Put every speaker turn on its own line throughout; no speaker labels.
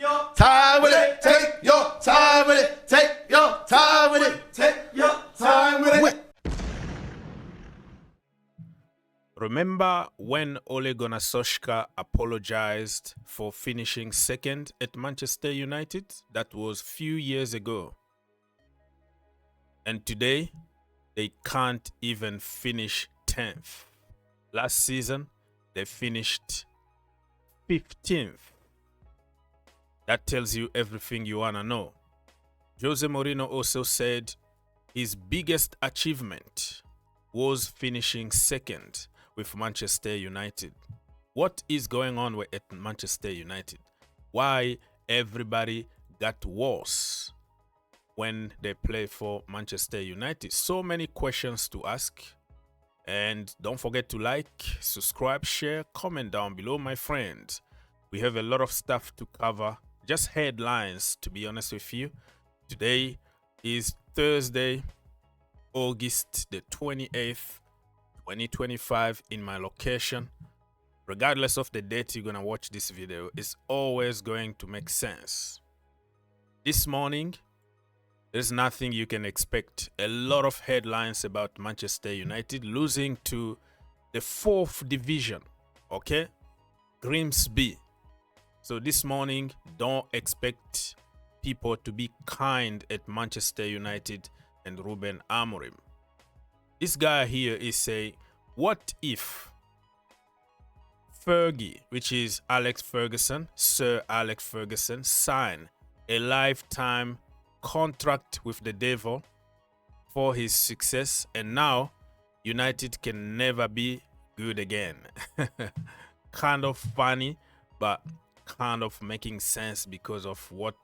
your time with it. Take your time with it. Take your time with it. Take your time with it.
Remember when Ole Gunnar Solskjaer apologized for finishing second at Manchester United? That was a few years ago. And today, they can't even finish 10th. Last season, they finished 15th. That tells you everything you want to know. Jose Mourinho also said his biggest achievement was finishing second with Manchester United. What is going on at Manchester United? Why everybody got worse when they play for Manchester United? So many questions to ask. And don't forget to like, subscribe, share, comment down below, my friends. We have a lot of stuff to cover. Just headlines, to be honest with you. Today is Thursday, August the 28th. 2025 in my location. Regardless of the date you're gonna watch this video, it's always going to make sense. This morning, there's nothing you can expect. A lot of headlines about Manchester United losing to the 4th division, okay? Grimsby. So this morning, don't expect people to be kind at Manchester United and Ruben Amorim. This guy here is saying, what if Fergie, which is Alex Ferguson, Sir Alex Ferguson, signed a lifetime contract with the devil for his success, and now United can never be good again? Kind of funny, but kind of making sense because of what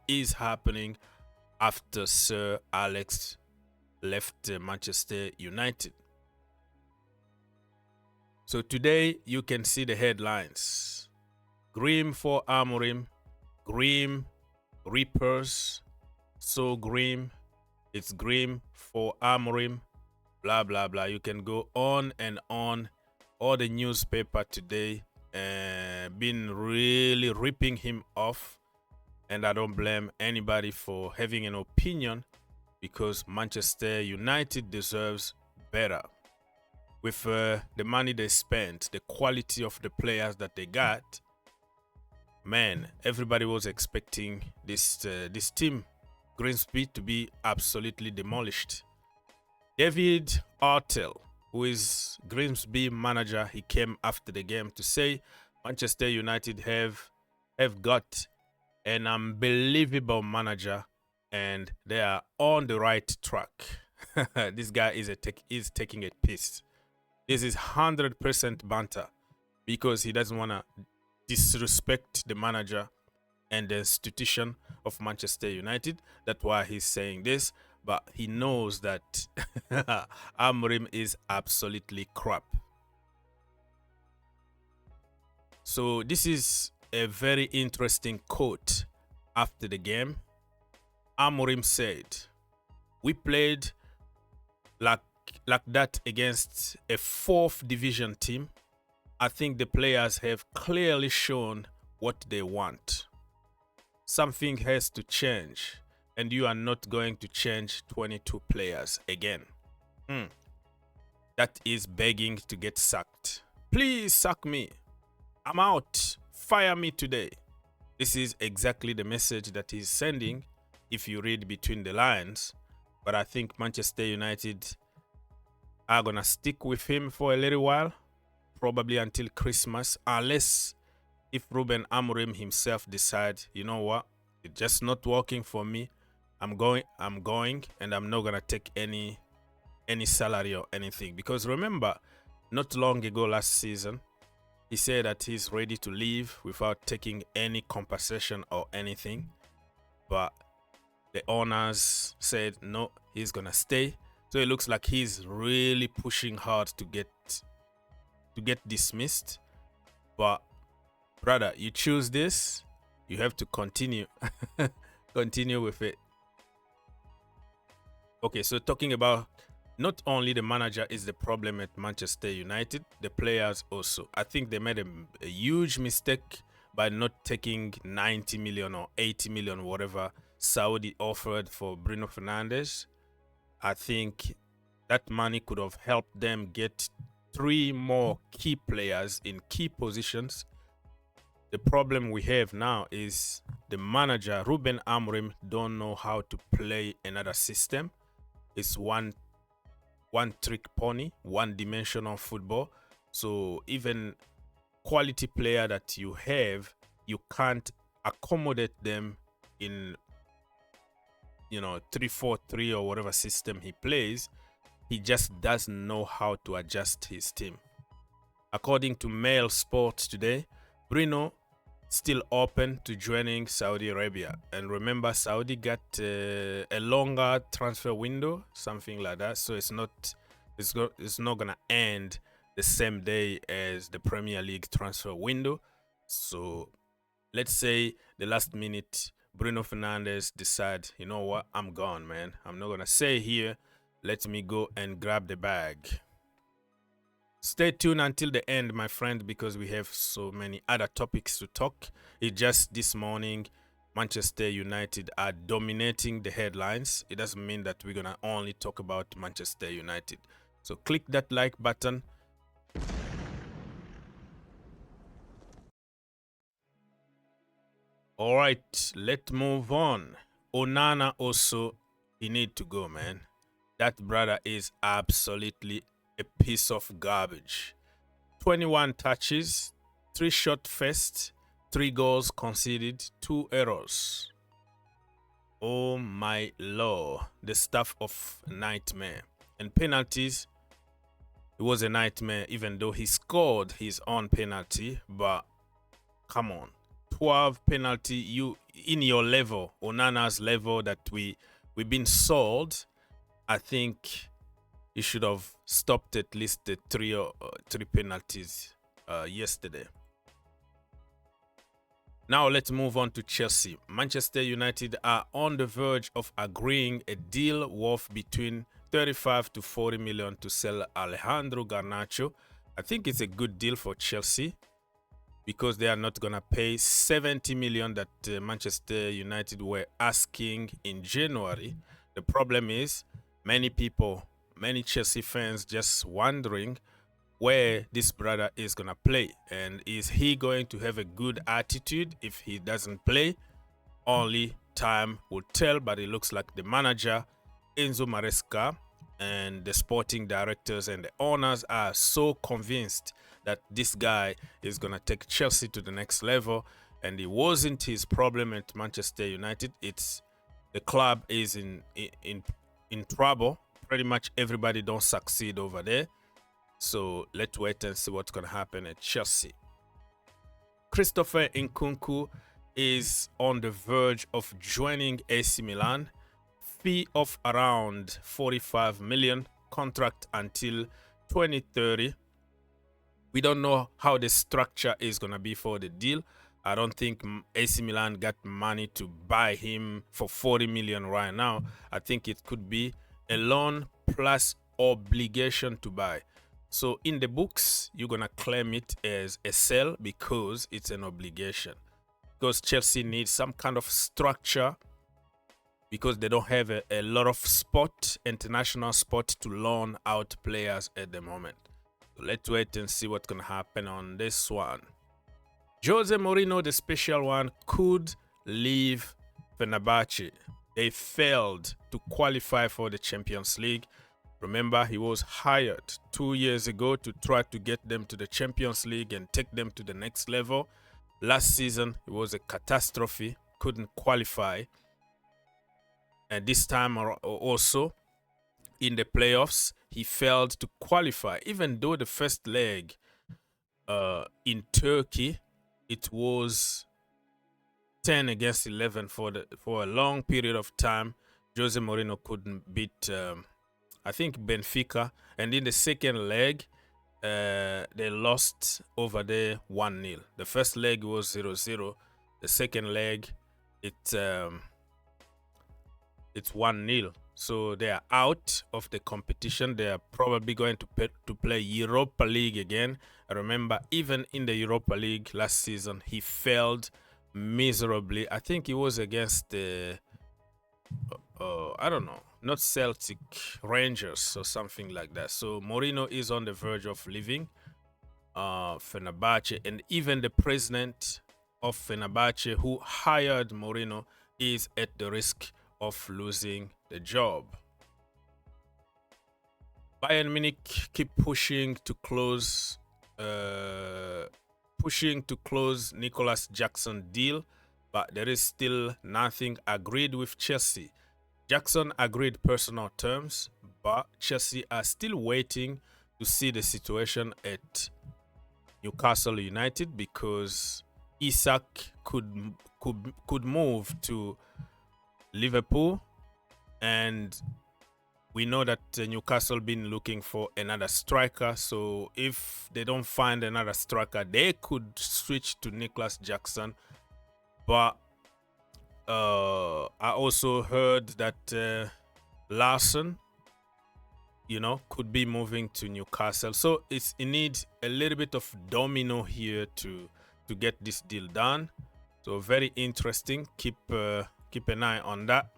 is happening after Sir Alex left Manchester United. So today you can see the headlines. Grim for Amorim, Grim Reapers, so grim, it's grim for Amorim, blah blah blah. You can go on and on. All the newspaper today been really ripping him off, and I don't blame anybody for having an opinion, because Manchester United deserves better. With the money they spent, the quality of the players that they got, man, everybody was expecting this team, Grimsby, to be absolutely demolished. David Artell, who is Grimsby manager, he came after the game to say Manchester United have got an unbelievable manager, and they are on the right track. This guy is taking a piss. This is 100% banter, because he doesn't want to disrespect the manager and the institution of Manchester United. That's why he's saying this, but he knows that Amorim is absolutely crap. So this is a very interesting quote after the game. Amorim said, "We played like that against a 4th division team. I think the players have clearly shown what they want. Something has to change, and you are not going to change 22 players again. That is begging to get sacked. Please sack me. I'm out. Fire me today." This is exactly the message that he's sending if you read between the lines. But I think Manchester United are going to stick with him for a little while, probably until Christmas, unless if Ruben Amorim himself decides, you know what, it's just not working for me. I'm going, and I'm not going to take any salary or anything. Because remember, not long ago last season, he said that he's ready to leave without taking any compensation or anything. But the owners said, no, he's going to stay. So it looks like he's really pushing hard to get dismissed. But brother, you choose this, you have to continue. Continue with it. Okay, so talking about not only the manager is the problem at Manchester United, the players also. I think they made a huge mistake by not taking 90 million or 80 million, whatever Saudi offered for Bruno Fernandes. I think that money could have helped them get 3 more key players in key positions. The problem we have now is the manager, Ruben Amorim, don't know how to play another system. It's one trick pony, one-dimensional football. So even quality player that you have, you can't accommodate them in, 3-4-3 or whatever system he plays. He just doesn't know how to adjust his team. According to Mail Sports today, Bruno still open to joining Saudi Arabia. And remember, Saudi got a longer transfer window, something like that. So it's not gonna end the same day as the Premier League transfer window. So let's say the last minute Bruno Fernandes decide, you know what, I'm gone, man. I'm not gonna stay here. Let me go and grab the bag. Stay tuned until the end, my friend, because we have so many other topics to talk. It just this morning, Manchester United are dominating the headlines. It doesn't mean that we're gonna only talk about Manchester United. So click that like button. All right, let's move on. Onana also, he need to go, man. That brother is absolutely a piece of garbage. 21 touches, 3 shot faced, 3 goals conceded, 2 errors. Oh my lord, the stuff of nightmare. And penalties, it was a nightmare, even though he scored his own penalty. But come on, 12 penalty, you in your level, Onana's level that we've been sold. I think he should have stopped at least the 3 penalties yesterday. Now let's move on to Chelsea. Manchester United are on the verge of agreeing a deal worth between 35 to 40 million to sell Alejandro Garnacho. I think it's a good deal for Chelsea because they are not going to pay 70 million that Manchester United were asking in January. The problem is many Chelsea fans just wondering where this brother is going to play. And is he going to have a good attitude if he doesn't play? Only time will tell, but it looks like the manager, Enzo Maresca, and the sporting directors and the owners are so convinced that this guy is going to take Chelsea to the next level. And it wasn't his problem at Manchester United. It's the club is in trouble. Pretty much everybody don't succeed over there. So let's wait and see what's going to happen at Chelsea. Christopher Nkunku is on the verge of joining AC Milan. Fee of around 45 million, contract until 2030. We don't know how the structure is going to be for the deal. I don't think AC Milan got money to buy him for 40 million right now. I think it could be a loan plus obligation to buy. So in the books, you're going to claim it as a sell because it's an obligation. Because Chelsea needs some kind of structure because they don't have a lot of international spot to loan out players at the moment. So let's wait and see what's going to happen on this one. Jose Mourinho, the special one, could leave Fenerbahce. They failed to qualify for the Champions League. Remember, he was hired 2 years ago to try to get them to the Champions League and take them to the next level. Last season, it was a catastrophe, couldn't qualify. And this time also, in the playoffs, he failed to qualify. Even though the first leg in Turkey, it was 10 against 11 for a long period of time. Jose Mourinho couldn't beat, I think, Benfica. And in the second leg, they lost over there 1-0. The first leg was 0-0. The second leg, it's 1-0. So they are out of the competition. They are probably going to play Europa League again. I remember even in the Europa League last season, he failed miserably. I think he was against the, I don't know, not Celtic, Rangers or something like that. So Mourinho is on the verge of leaving Fenerbahce, and even the president of Fenerbahce who hired Mourinho is at the risk of losing the job. Bayern Munich keep pushing to close Nicolas Jackson deal, but there is still nothing agreed with Chelsea. Jackson agreed personal terms, but Chelsea are still waiting to see the situation at Newcastle United, because Isak could move to Liverpool, and we know that Newcastle been looking for another striker. So if they don't find another striker, they could switch to Nicolas Jackson. But I also heard that Larson, could be moving to Newcastle. So it needs a little bit of domino here to get this deal done. So very interesting. Keep an eye on that.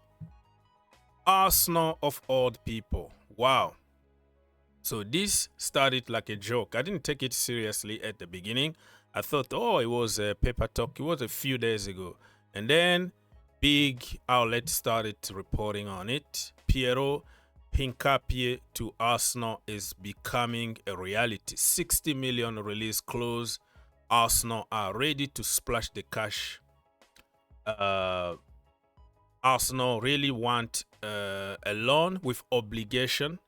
Arsenal of all people. Wow. So this started like a joke. I didn't take it seriously at the beginning. I thought, it was a paper talk. It was a few days ago. And then big outlets started reporting on it. Piero Hincapié to Arsenal is becoming a reality. 60 million release clause. Arsenal are ready to splash the cash. Arsenal really want a loan with obligation,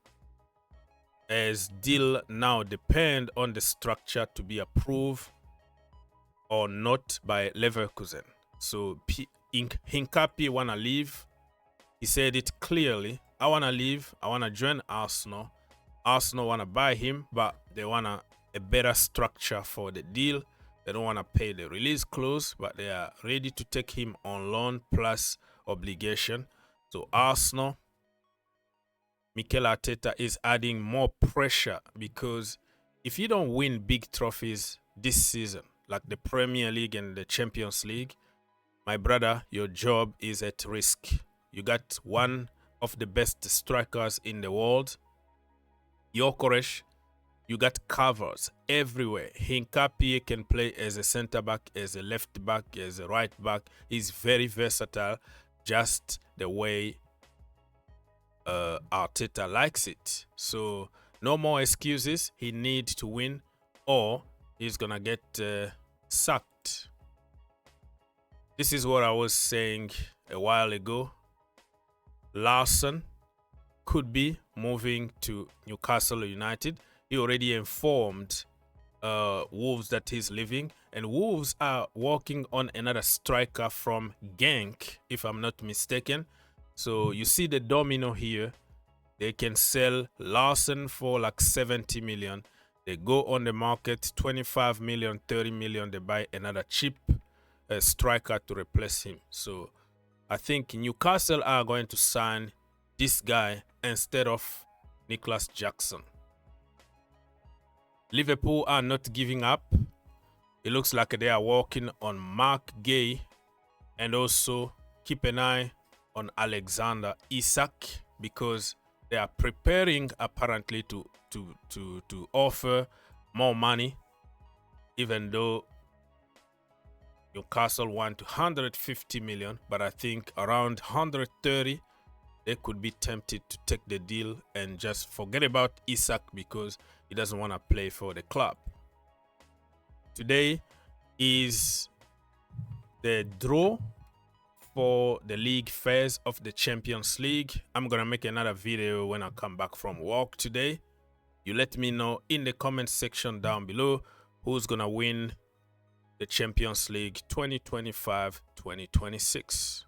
as deal now depend on the structure to be approved or not by Leverkusen. So Hincapié wanna leave. He said it clearly. I wanna leave. I wanna join Arsenal. Arsenal wanna buy him, but they want a better structure for the deal. They don't want to pay the release clause, but they are ready to take him on loan plus obligation. So Arsenal, Mikel Arteta is adding more pressure, because if you don't win big trophies this season, like the Premier League and the Champions League, my brother, your job is at risk. You got one of the best strikers in the world, Gyökeres. You got covers everywhere. Hincapié can play as a center back, as a left back, as a right back. He's very versatile, just the way Arteta likes it. So no more excuses. He needs to win, or he's gonna get sacked. This is what I was saying a while ago. Larson could be moving to Newcastle United. He already informed Wolves that he's leaving, and Wolves are working on another striker from Genk, if I'm not mistaken. So you see the domino here. They can sell Larson for like 70 million. They go on the market, 25 million, 30 million. They buy another cheap striker to replace him. So I think Newcastle are going to sign this guy instead of Nicolas Jackson. Liverpool are not giving up. It looks like they are working on Mark Gay, and also keep an eye on Alexander Isak, because they are preparing apparently to offer more money, even though Newcastle want 150 million, but I think around 130 they could be tempted to take the deal and just forget about Isak, because he doesn't want to play for the club. Today is the draw for the league phase of the Champions League. I'm gonna make another video when I come back from work today. You let me know in the comment section down below who's gonna win the Champions League 2025-2026.